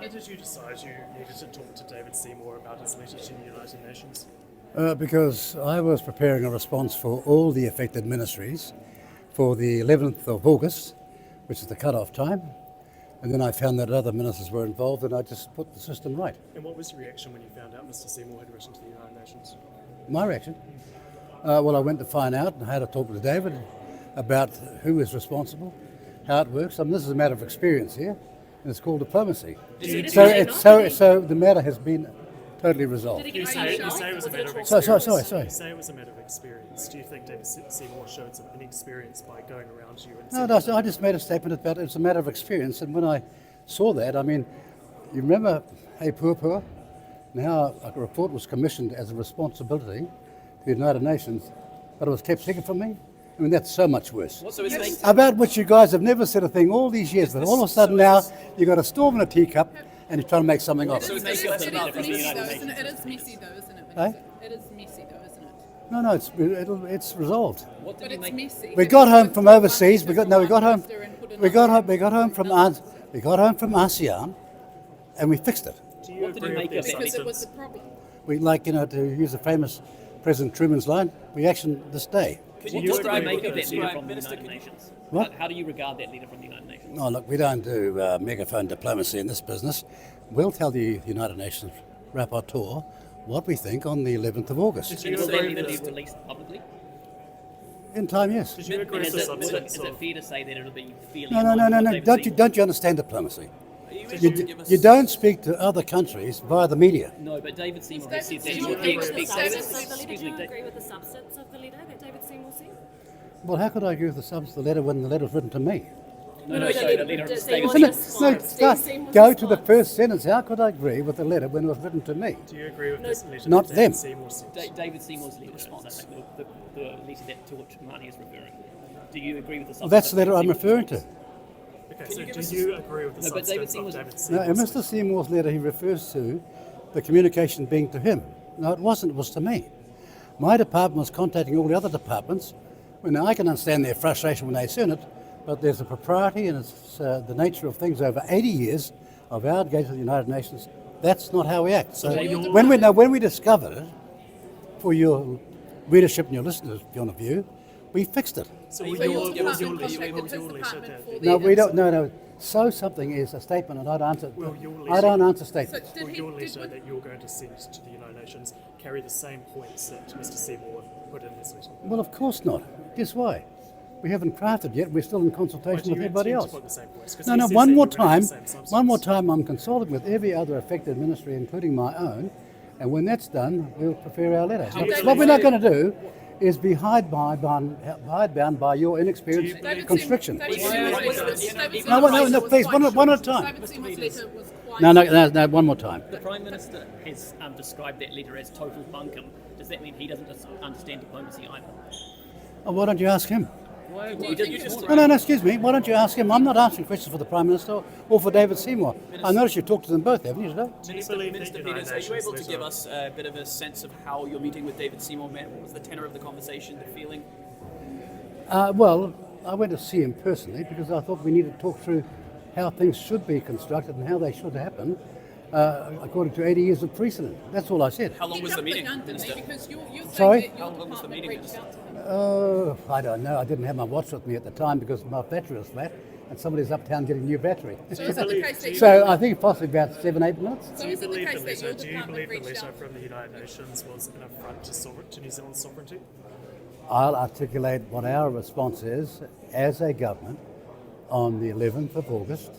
Why did you decide you needed to talk to David Seymour about his letter to the United Nations? Because I was preparing a response for all the affected ministries for the 11th of August, which is the cut-off time, and then I found that other ministers were involved, and I just put the system right. And what was your reaction when you found out Mr. Seymour had written to the United Nations? My reaction? Well, I went to find out and had a talk with David about who is responsible, how it works. I mean, this is a matter of experience here, and it's called diplomacy. So the matter has been totally resolved. You say it was a matter of experience. Sorry. You say it was a matter of experience. Do you think David Seymour showed some inexperience by going around to you and No, I just made a statement about it's a matter of experience, and when I saw that, I mean, you remember Hey Purpur? Now a report was commissioned as a responsibility to the United Nations, but it was kept secret from me? I mean, that's so much worse. About which you guys have never said a thing all these years, but all of a sudden now you've got a storm in a teacup and you're trying to make something of it. It is messy though, isn't it? Eh? It is messy though, isn't it? No, it's resolved. But it's messy. We got home from overseas. We got home from ASEAN, and we fixed it. do you agree with this? Because it was a problem. We to use the famous President Truman's line, we action this day. Could you you agree describe with that this? leader Right, from the Minister, United Nations? What? How do you regard that leader from the United Nations? No, look, we don't do megaphone diplomacy in this business. We'll tell the United Nations rapporteur what we think on the 11th of August. Did you Will that agree leader with be this? released publicly? In time, yes. Did you agree And with is the it substance fair to say that it'll be fairly No. in line with David Seymour? Don't you understand diplomacy? Are you You, able to give us- you don't speak to other countries via the media. No, but David Seymour has said that David he Seymour he agree with the expects... substance of the letter? Do Excuse me, you agree with the substance of the letter that David Seymour said? Well, how could I agree with the substance of the letter when the letter was written to me? sorry, the leader of the state. Go to the first sentence. How could I agree with the letter when it was written to me? Do you agree with this letter? Not that them. David Seymour sent? David Seymour's letter, response. The letter that to which Marnie is referring. Do you agree with the substance? Well, that's of the letter I'm David referring Seymour's to. Okay, so do you agree with the No, but David substance of Seymour's- David Now, in Seymour's Mr. Seymour's letter, he refers to the communication being to him. No, it wasn't. It was to me. My department was contacting all the other departments. Well, now, I can understand their frustration when they send it, but there's a propriety and it's the nature of things over 80 years of our engagement with the United Nations. That's not how we act. So when we discovered it, for your readership and your listeners' point of view, we fixed it. So So will your your department letter contacted his that department for No, the we don't. No. So something is a statement, and I don't answer. Well, your I don't letter- answer statements. So will did your he, letter did, that you're going to send to the United Nations carry the same points that Mr. Seymour put in his letter? Well, of course not. Guess why? We haven't crafted yet. We're still in Or consultation do with you everybody intend else. to put the same points? 'Cause No, he no. says One that more you're going time. to the same substance. One more time. I'm consulting with every other affected ministry, including my own. And when that's done, we'll prepare our letter. What we're not going to do is be hidebound by your inexperienced David constriction. David Seymour's letter- No, please, one at a time. David Seymour's letter was quite... No, one more time. The Prime Minister has described that letter as total bunkum. Does that mean he doesn't understand diplomacy either? Oh, why don't you ask him? You just No, excuse me. Why don't you ask him? I'm not answering questions for the Prime Minister or for David Seymour. I noticed you talked to them both, haven't you, today? Do you believe that Minister United Peters, are you Nations able to letter- give us a bit of a sense of how your meeting with David Seymour went? What was the tenor of the conversation, the feeling? Well, I went to see him personally because I thought we needed to talk through how things should be constructed and how they should happen according to 80 years of precedent. That's all I said. How long was the meeting, Didn't he? Minister? Because you're Sorry? saying that your How long was the department meeting, reached Minister? out to him. I don't know. I didn't have my watch with me at the time because my battery was flat and somebody's uptown getting a new battery. So is it the case that So I think possibly about 7-8 minutes. So Do you is it the believe case the that your letter? Do you department believe the reached letter out? from the United Nations was an affront to New Zealand's sovereignty? I'll articulate what our response is as a government on the 11th of August,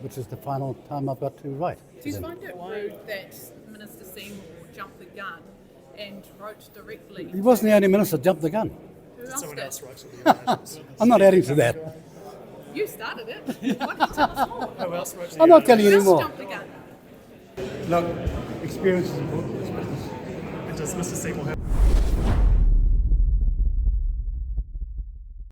which is the final time I've got to write. Do you find it rude that Minister Seymour jumped the gun and wrote directly? He wasn't the only minister that jumped the gun. Who else Someone did? else wrote to the United Nations. I'm not adding to that. You started it. Why don't you tell us more? Who else wrote to the I'm not United telling you Who else anymore. jumped the gun? Look, experience is important in this business. Nations? And does Mr. Seymour have